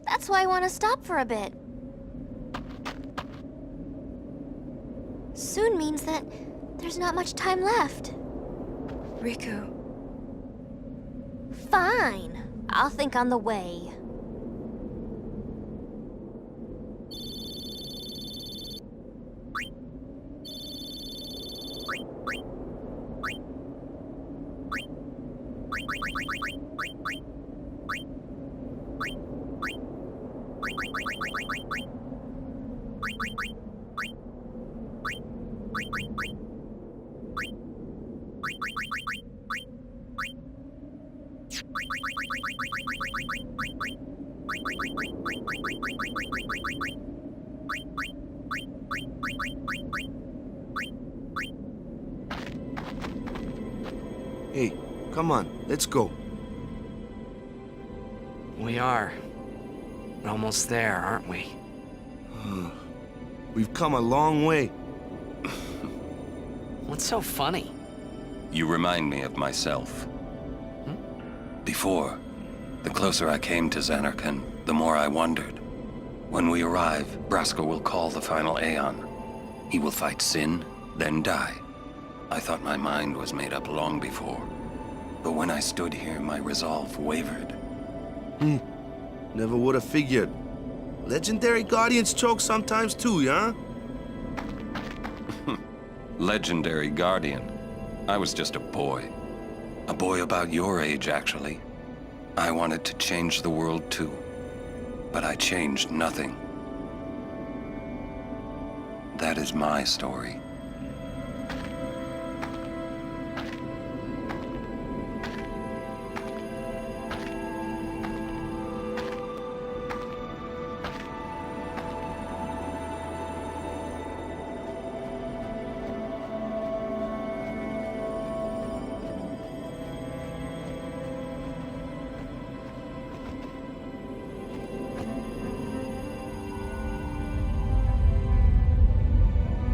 That's why I want to stop for a bit. Soon means that there's not much time left. Riku. Fine. I'll think on the way. Hey, come on, let's go. We are. Almost there, aren't we? We've come a long way. What's so funny? You remind me of myself. Before, the closer I came to Zanarkand, the more I wondered. When we arrive, Braska will call the final Aeon. He will fight Sin, then die. I thought my mind was made up long before. But when I stood here, my resolve wavered. Never would have figured. Legendary Guardians choke sometimes too, yeah? Legendary Guardian. I was just a boy. A boy about your age, actually. I wanted to change the world too. But I changed nothing. That is my story.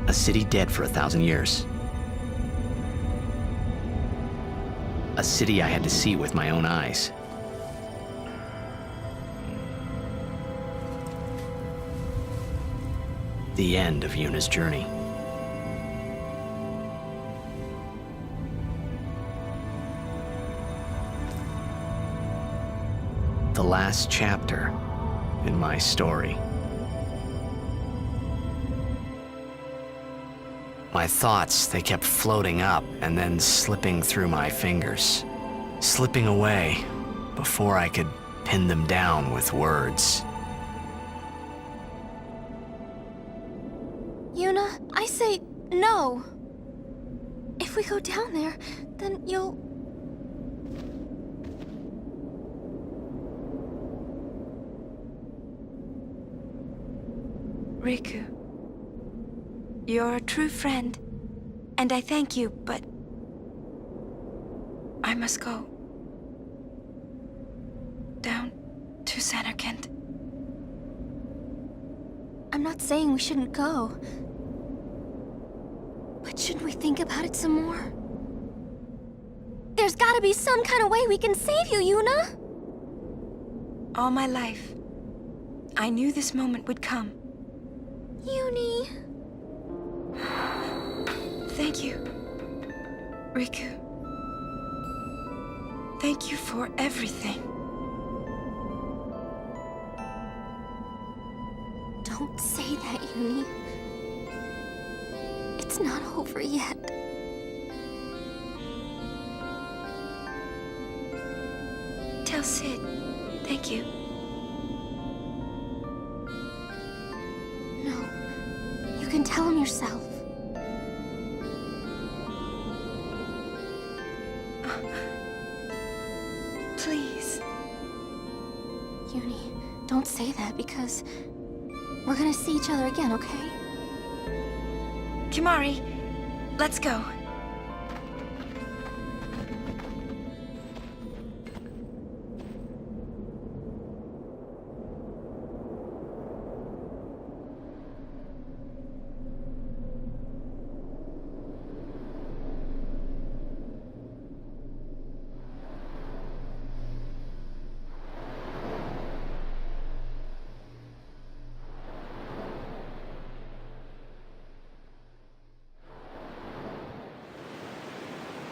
A city dead for 1,000 years. A city I had to see with my own eyes. The end of Yuna's journey. The last chapter in my story. My thoughts, they kept floating up and then slipping through my fingers, slipping away before I could pin them down with words. Yuna, I say no. If we go down there, then you'll... Riku. You're a true friend, and I thank you, but I must go. Down to Zanarkand. I'm not saying we shouldn't go. But shouldn't we think about it some more? There's gotta be some kind of way we can save you, Yuna! All my life, I knew this moment would come. Yuni... Thank you, Riku. Thank you for everything. Don't say that, Yuni. It's not over yet. Tell Sid, thank you. No. You can tell him yourself. Please. Yuni, don't say that because we're gonna see each other again, okay? Kimari, let's go.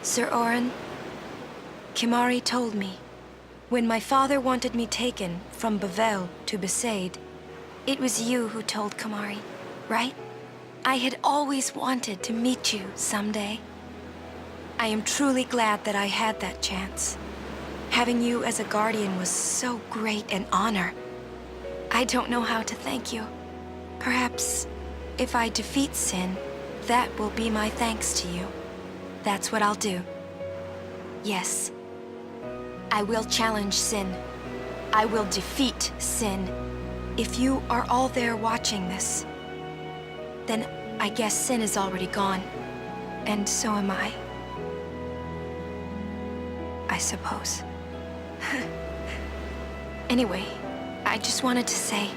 Sir Orin, Kimahri told me, when my father wanted me taken from Bavel to Besaid, it was you who told Kimahri, right? I had always wanted to meet you someday. I am truly glad that I had that chance. Having you as a guardian was so great an honor. I don't know how to thank you. Perhaps, if I defeat Sin, that will be my thanks to you. That's what I'll do. Yes. I will challenge Sin. I will defeat Sin. If you are all there watching this, then I guess Sin is already gone. And so am I. I suppose. Anyway, I just wanted to say,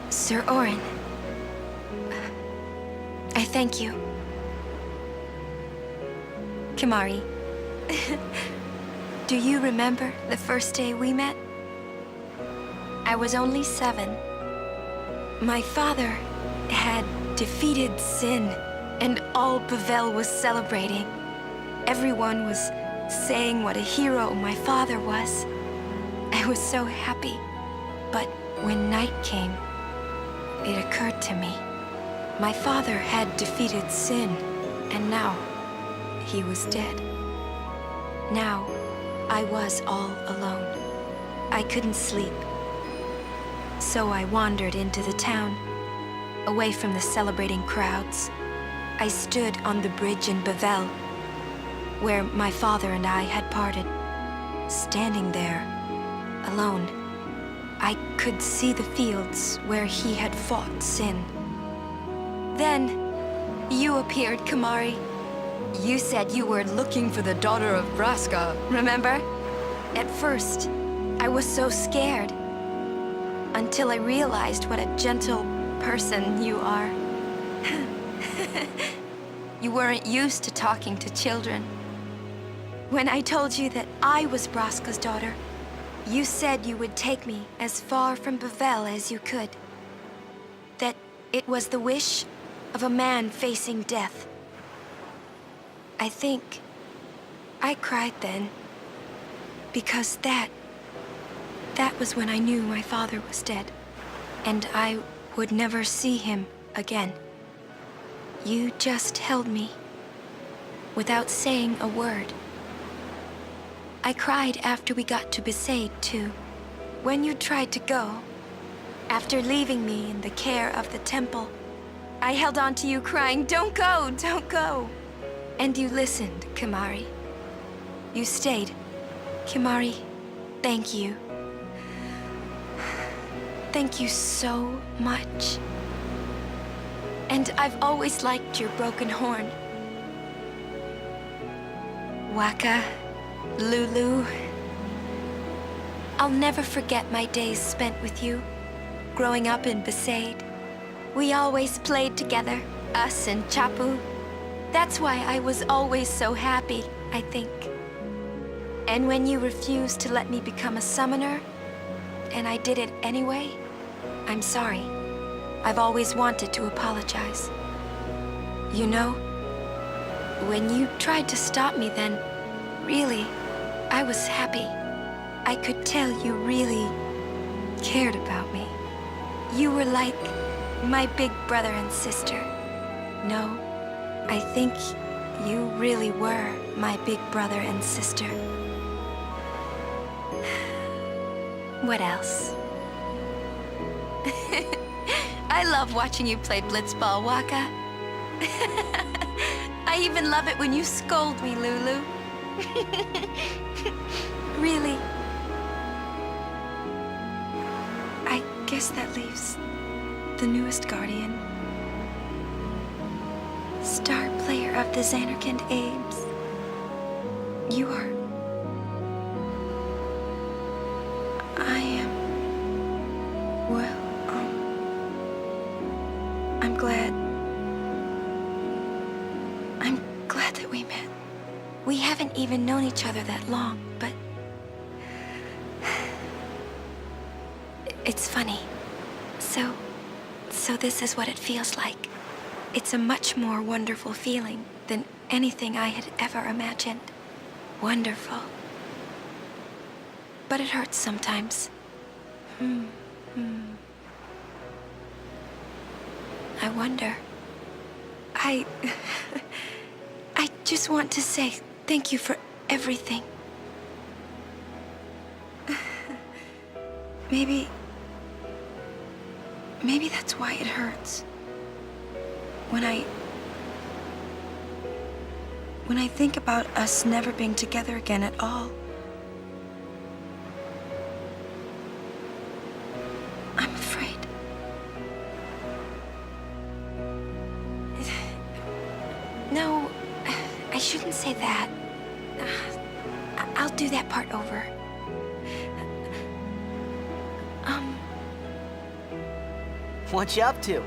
Sir Orin, I thank you. Kimahri, do you remember the first day we met? I was only 7. My father had defeated Sin, and all Bavel was celebrating. Everyone was saying what a hero my father was. I was so happy. But when night came, it occurred to me. My father had defeated Sin, and now he was dead. Now, I was all alone. I couldn't sleep. So I wandered into the town, away from the celebrating crowds. I stood on the bridge in Bavel, where my father and I had parted. Standing there, alone, I could see the fields where he had fought Sin. Then, you appeared, Kimahri. You said you were looking for the daughter of Braska, remember? At first, I was so scared, until I realized what a gentle person you are. You weren't used to talking to children. When I told you that I was Braska's daughter, you said you would take me as far from Bavel as you could. That it was the wish of a man facing death. I think I cried then, because that was when I knew my father was dead, and I would never see him again. You just held me, without saying a word. I cried after we got to Besaid, too. When you tried to go, after leaving me in the care of the temple, I held on to you crying, "Don't go, don't go." And you listened, Kimahri. You stayed. Kimahri, thank you. Thank you so much. And I've always liked your broken horn. Waka, Lulu. I'll never forget my days spent with you, growing up in Besaid. We always played together, us and Chapu. That's why I was always so happy, I think. And when you refused to let me become a summoner, and I did it anyway, I'm sorry. I've always wanted to apologize. You know, when you tried to stop me then, really, I was happy. I could tell you really cared about me. You were like my big brother and sister. No, I think you really were my big brother and sister. What else? I love watching you play blitzball, Waka. I even love it when you scold me, Lulu. Really. I guess that leaves the newest guardian. Star player of the Zanarkand Abes. You are... I am... Well, I'm glad... I'm glad that we met. We haven't even known each other that long, but... It's funny. So this is what it feels like. It's a much more wonderful feeling than anything I had ever imagined. wonderful. But it hurts sometimes. I wonder. I just want to say thank you for everything. Maybe that's why it hurts. When I think about us never being together again at all, I'm afraid. No, I shouldn't say that. I'll do that part over. What you up to?